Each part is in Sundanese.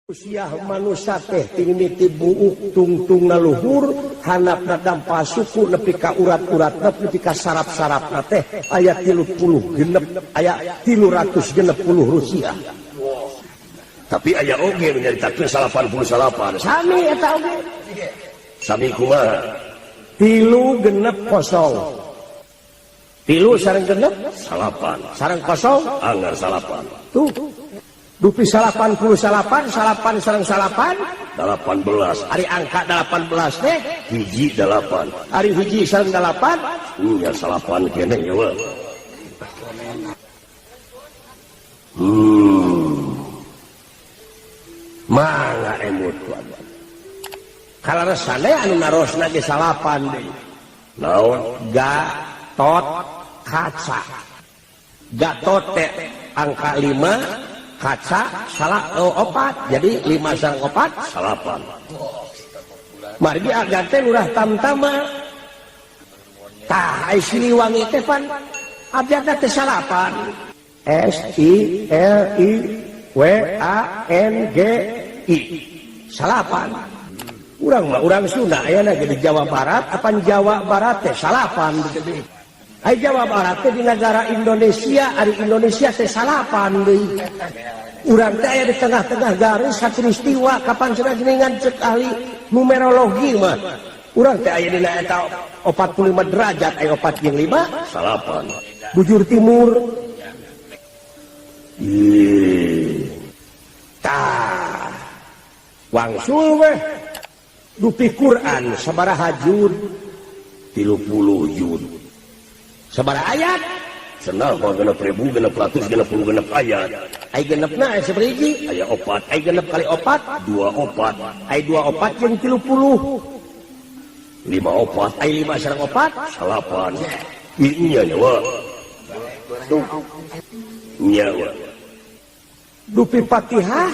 Usia manusia teh timimiti buuk tungtung naluhur hanapna dampa suku nepi ka urat-uratna nepi ka saraf-sarafna teh aya 30 genep aya 360 Rusia. Tapi aya oge nyaritakeun 88. Sami eta oge. Sami kumaha? 3 genep kosong. 3 sareng genep salapan. Sareng kosong Anggar salapan. Tuh. Dupi 88, salapan sareng salapan 18. Ari angka 18 teh Hiji 8. Ari hiji sareng 8 Ya salapan kene ya wa. Mangga emut kalaresane anu narosna ge salapan deui. Naon? Gatot kaca. Gatot teh angka 5 kaca salah 4 jadi 5 sareng 4 salapan. Margi agate lurah tamtama tah ai Siliwangi teh pan abjadna teh salapan. SILIWANGI salapan. Urang Sunda ayana di Jawa Barat apan Jawa Barat teh salapan gede. Ai Jawa Barat teh di negara Indonesia, ari Indonesia teh salapan deui. Urang teh aya di tengah-tengah garis satristiwa kapan cenah geuningan cek ahli numerologi mah. Urang teh aya dina eta 45 derajat aya 4 jeung 5 salapan. Bujur timur. Tah. Wangsul weh. Dupi Quran sabaraha juz? 30 juz. Sabaraha ayat? Cenah mah 6.000, 600, 60 ayat. Ai genepna aya sabariji? Aya 4. Ai genep kali 4? 24. Ai 24 jeung 30. 54. Ai 5 sareng 4? Salapan. Iya ya wa. Iya wa. Dupi Fatihah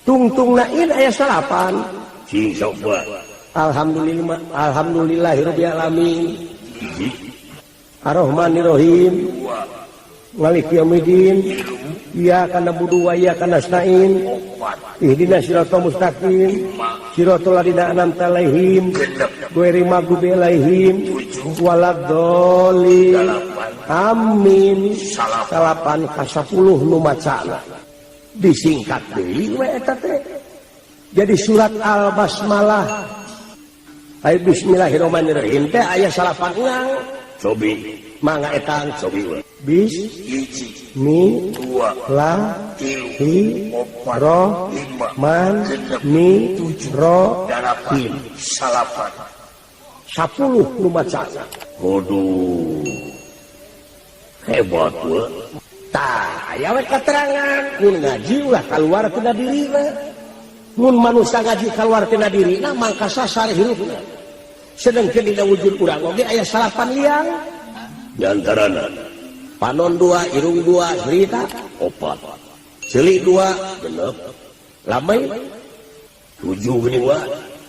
tungtungna in aya salapan. Sing coba. Alhamdulillahirabbil alamin. Ar-Rahmanir-Rahim. Maliki yaumiddin. Iyyaka na'budu wa iyyaka nasta'in. Ihdinas siratal mustaqim. Siratal ladzina an'amta 'alaihim ghairil maghdubi 'alaihim waladdallin. Amin. Salapan ka 10 nu macana. Disingkat deui we eta teh. Jadi surat Al-Basmalah. Ai bismillahirrahmanirrahim teh aya salapan urang. Cobi. Mangga etan cobi we. Bis Hiji. Mi 2. La Tilu. Hi Ro Man Mi Ro Him. Salapan. 10 nu macana. Waduh. Hebat we. Tah aya we katerangan mun ngaji ulah kaluar tina dirina. Mun manusia ngaji kaluar tina dirina mangka sasar hirupna. Sedengkeun dina wujud urang oge aya salapan liang. Di antarana Panon 2, irung 2, cerita 4. Celik 2, Genep. lamai 7 geuning wa.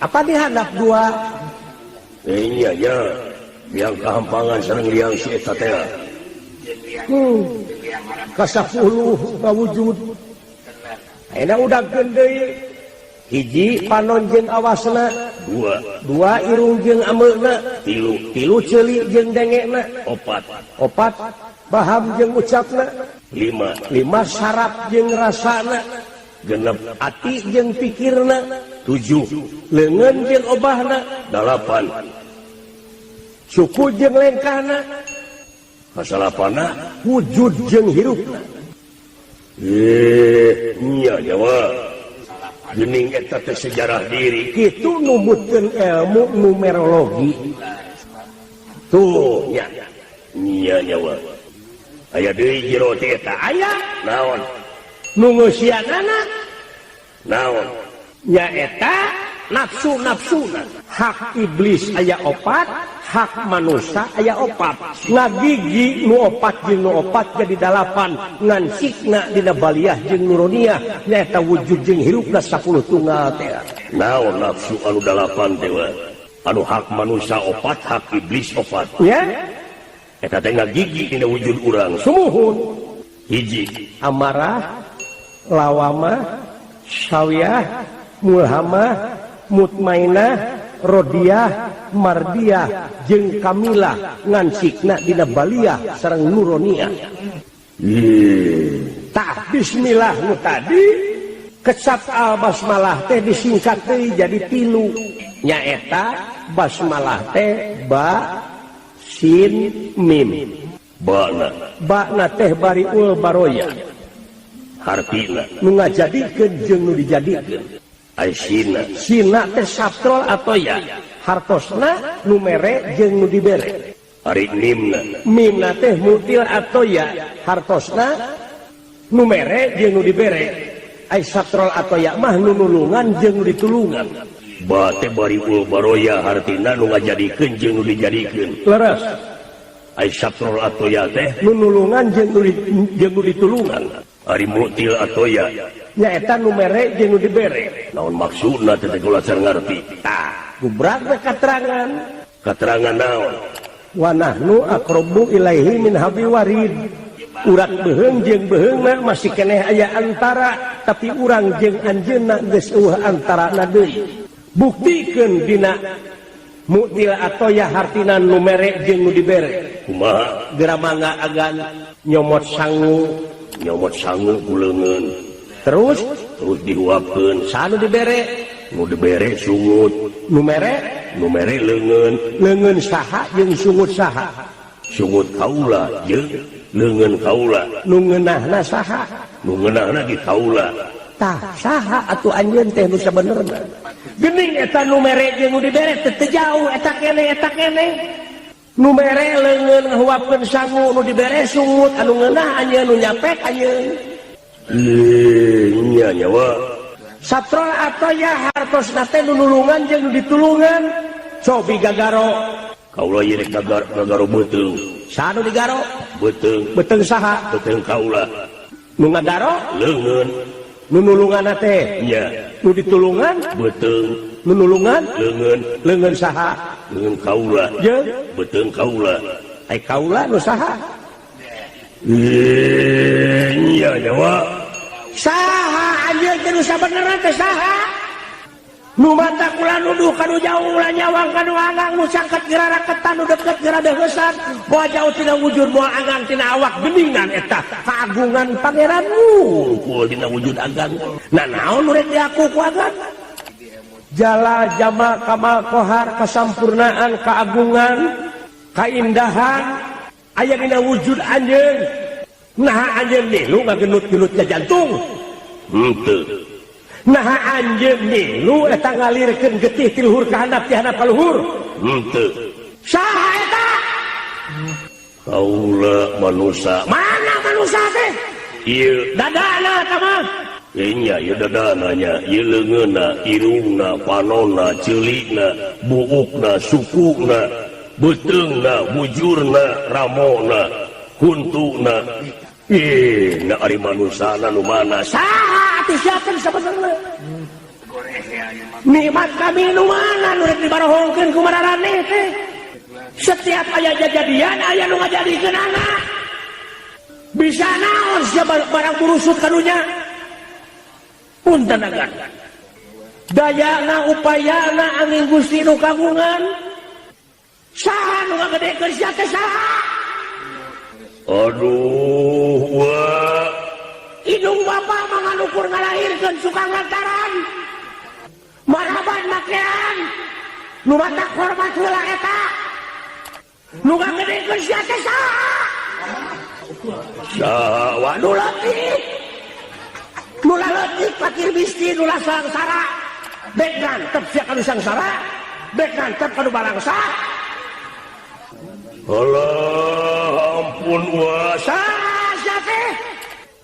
apa dihandap 2? Iya ya. Liang kahampangan sareng liang si eta teh. Ka 10 kawujud. Ayeuna udagkeun deui. Hiji panon jeung awasna, 2. 2 irung jeung ameuna, 3. 3 ceuli jeung dengena, 4. 4 baham jeung ucapna, 5. 5 saraf jeung rasana, Genep. ati jeung pikirna, 7. leungeun jeung obahna, 8. suku jeung lengkahna, Kasalapana. wujud jeung hirupna. Iya Jawa. Geuning eta teh sejarah diri. Kitu numutkeun ilmu numerologi. Tuh nya. Iya Jawa. Aya deui jero teh eta. Aya Naon? nu ngeusianana Naon? nyaeta nafsu-nafsuna. Hak iblis aya 4, hak manusia aya 4. Ngagigi nu 4 jeung nu 4 jadi 8. Ngan sikna dina baliyah jeung nuruniyah nyaeta wujud jeung hirupna 10 tunggal teh. Naon nafsu anu 8 teh wa? Anu hak manusia 4, hak iblis 4. Ya, Eta teh ngagigi dina wujud urang. sumuhun. Hiji. Amarah, lawama, Sawiyah, Mulhamah, Mutmainah, Rodiyah, Mardiyah, jeung Kamilah ngansikna dina Baliyah sareng Nuroniyah. Tah bismillah nu tadi kecap al basmalah teh disingkat teh jadi 3 nyaeta basmalah teh ba sin mim. Bana teh bariul baroya. Hartina Nu ngajadikeun jeung nu dijadikeun. Aisina Sina teh satrol atau ya hartosna nu mere jeung nu dibere. Ari nimna Mimna teh mutil atau ya hartosna nu mere jeung nu dibere. Ai satrol atau ya mah nu nulungan jeung nu ditulungan. Ba teh bariul baroya hartina nu ngajadikeun jeung nu dijadikeun. Leres. Ai satrul atoya teh Nu nulungan jeung nu ditulungan. ari mutil atoya Nyaeta nu mere jeung nu dibere. naon maksudna teh kula sareng ngarti. Gubrak we katerangan. Katerangan naon? Wa nahnu aqrabu ilaihi min hablil warid. Urat beheung jeung beheungna masih keneh aya antara, tapi urang jeung anjeunna geus eueuh antarana deui. Buktikeun dina mutil atoya hartina nu mere jeung nu dibere. Kumaha? Geura mangga agan nyomot sangu ku leungeun. terus dihuapkeun. sanu dibere Nu dibere sungut, nu mere leungeun saha jeung sungut saha. sungut kaula jeung leungeun kaula. Nu ngeunahna saha? Nu ngeunahna di kaula. Tah saha atuh anjeun teh nu sabenerna? Geuning eta nu mere jeung nu dibere teu jauh eta keneh. Nu mere leungeun ngahuapkeun sangu, nu dibere sungut, anu ngeunah anjeun nu nyapek anjeun. Nya nyawa. Satrol atoya hartosna teh nu nulungan jeung nu ditulungan. Cobi gagaro. Kaula ieu rek gagaro beuteung. Sanu digaro? Beuteung Saha? beuteung kaula. Nu ngagaro? Leungeun. Nu nulunganna teh? Nya. Nu ditulungan? Beuteung. Nu nulungan? Leungeun Saha? leungeun kaula. Jeung Beuteung kaula. ai kaula nu saha? Nya nyawa. Saha anjeun teh nu sabenerna teh saha? Nu mata kula nuduh kanu jauh ulah nyawang kanu agang nu sangkat geura raketan nu deukeut geura deuheusan moal jauh tina wujud moal agang tina awak geuningan eta kaagungan pangeranmu Kumpul dina wujud agang. nah naon nu rek diaku ku agang jala jama kamal kohar kasampurnaan kaagungan kaindahan aya dina wujud anjeun nah anjeun nilu ngageunut-geunut ka jantung Henteu. nah anjeun nilu eta ngalirkeun getih ti luhur ka handap ti handap ka luhur Henteu. saha eta Kaula manusia. mana manusia teh Ieu dadana eta mah nya ieu dadana nya, ieu leungeunna, irungna, panonna, ceulikna, buukna, sukuna, beuteungna, bujurna, ramona, huntuna. Na ari manusana nu mana? saha atuh siakeun sabenerna nikmat kami nu mana nu rek dibarohongkeun ku mararaneh teh setiap aya jajadian aya nu ngajadikeun anak bisa naon sia barang burusut kanunya punten agan dayana upayana angin Gusti nu kagungan saha nu ngagedekeun sia teh saha Aduh, wah. hidung bapak manganukur ngalahirkeun sukang lantaran marhaban makean nu matak hormat heula eta nu ngagedekeun sia teh saha Saha nu leutik nu leutik fakir miskin nu sangsara bek ngantep sia kanu sangsara bek ngantep kanu balangsa Allah ampun wah. saha sia teh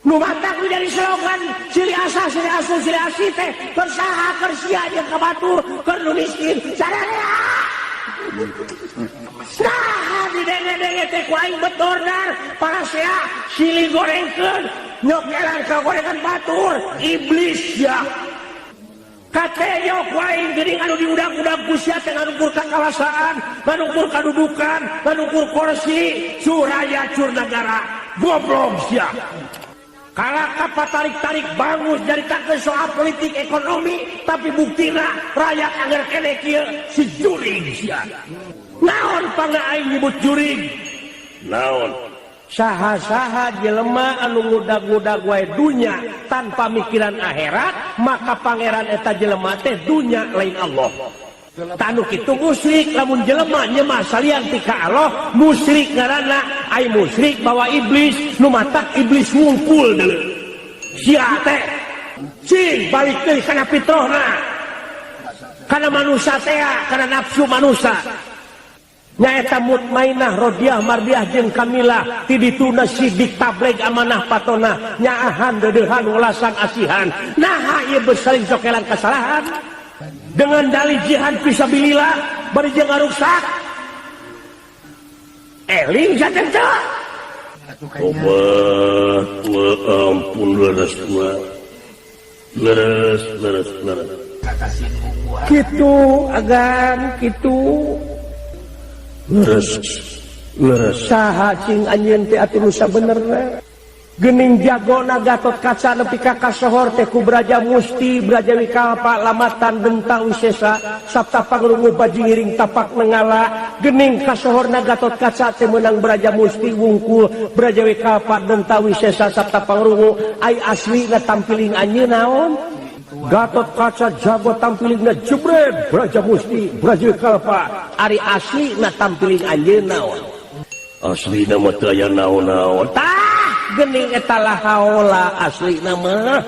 nu matak menjadi slogan ciri asa ciri asu ciri asi teh keur saha keur sia jeung kabatur keur nu miskin sadaya saha didenge-denge teh ku aing bedordar parasea silih gorengkeun nyokelan ka gorengan batur iblis ya katenyo ku aing geuning anu diudag-udag ku sia teh nganukur kakawasaan nganukur kadudukan nganukur kursi suraya cur negara goblok sia kalaka tarik-tarik bangus dari tak soal politik ekonomi, tapi buktina rakyat agar kene kieu si jurig sia. Naon pangga aing nyebut jurig? Naon? Saha-saha jelema anu ngudag-ngudag wae dunya tanpa mikiran akhirat, maka pangeran eta jelema teh dunya lain Allah. Tanu kitu musyrik, lamun jelema nyemah salian ti ka Allah, musyrik ngaranna ai musyrik bawa iblis, nu matak iblis ngungkul deuleu. Sia teh cing balik deui kana fitrahna, kana manusia teh, kana nafsu manusia. Nyaeta mutmainah rodiah mardiah jeung kamilah ti dituna sidik tableg amanah patona nyaahan dedeuhan welasan asihan. Naha ieu besaring sokelan kasalahan dengan dalih jihad fisabilillah bari jeung ngarusak eling sajen teh. Tobat wa ampun leres wa leres Kitu agan kitu leres saha cing anjeun teh atuh sabenerna geuning jagona Gatot Kaca nepi ka kasohor teh ku Braja Musti Braja Wikalpa lamatan Denta Wisesa sabta pangrungu baji ngiring tapak nengala geuning kasohorna Gatot Kaca teh meunang Braja Musti wungkul Braja Wikalpa Denta Wisesa sabta pangrungu ai aslina tampiling anjeun naon Gatot Kaca jago tampilingna jebret Braja Musti Braja Wikalpa ari asli na tampiling anjeun naon asli nama teu aya naon-naon tah geuning eta lahaola asli mah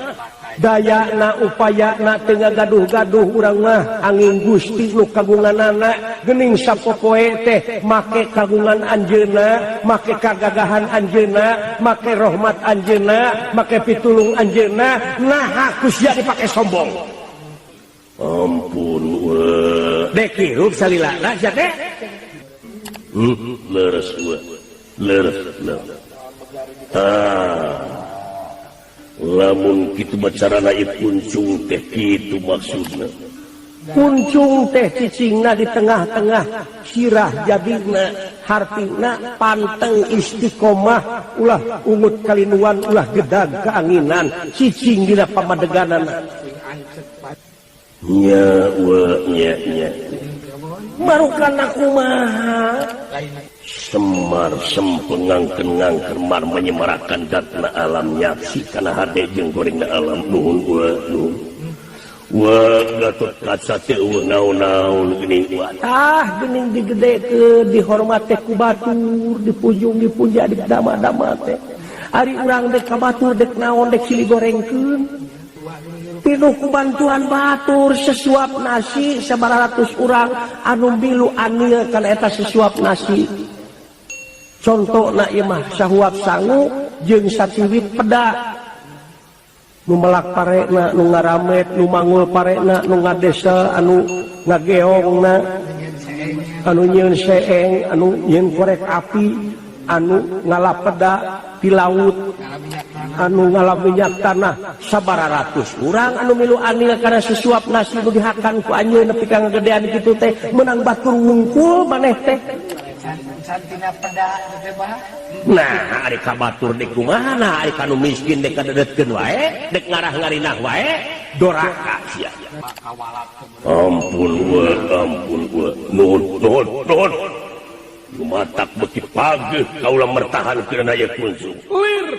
dayana upayana teu ngagaduh-gaduh urang mah angin Gusti nu kagunganana geuning sapopoe teh make kagungan anjeunna make kagagahan anjeunna make rahmat anjeunna make pitulung anjeunna nah kusya dipake sombong. Ampun wa Dek hirup salilana sia teh leres wa leres lamun kitu bacarana kuncung teh kitu maksudna kuncung teh cicingna di tengah-tengah sirah jadina hartina panteng istiqomah ulah ungut kalinuan ulah gedag keanginan cicing dina pamadeganana nya wa nya marukana kumaha Semar sempengangkeun-ngangkeun mar menyemarakan datna alam nyaksi kana hade jeung gorengna alam nuhun wa nuhun wa Gatot Kaca teh naon-naon geuning wa tah geuning digedekeun dihormat teh ku batur dipujung dipuja didama-dama teh ari urang dek ka batur dek naon dek silih gorengkeun pinuh ku bantuan batur sesuap nasi 900 urang anu milu anil kana eta sesuap nasi contohna ieu mah sahuap sangu jeung satiwit peda nu melak parena nu ngaramet nu mangul parena nu ngadesa anu ngageongna anu nyieun seeng anu nyieun korek api anu ngalap peda di laut anu ngalap minyak tanah 900 urang anu milu anil karena sesuap nasi nu dihakan ku anjeun nepi ka ngagedean kitu teh meunang batur wungkul maneh teh santina peda teh bah nah ari ka batur dek kumaha ari ka nu miskin dek kadedetkeun wae dek ngarah-ngarinah wae doraka sia ampun wa nuhun lumatak beki pageuh kaula mertahankeun aya kuncung lir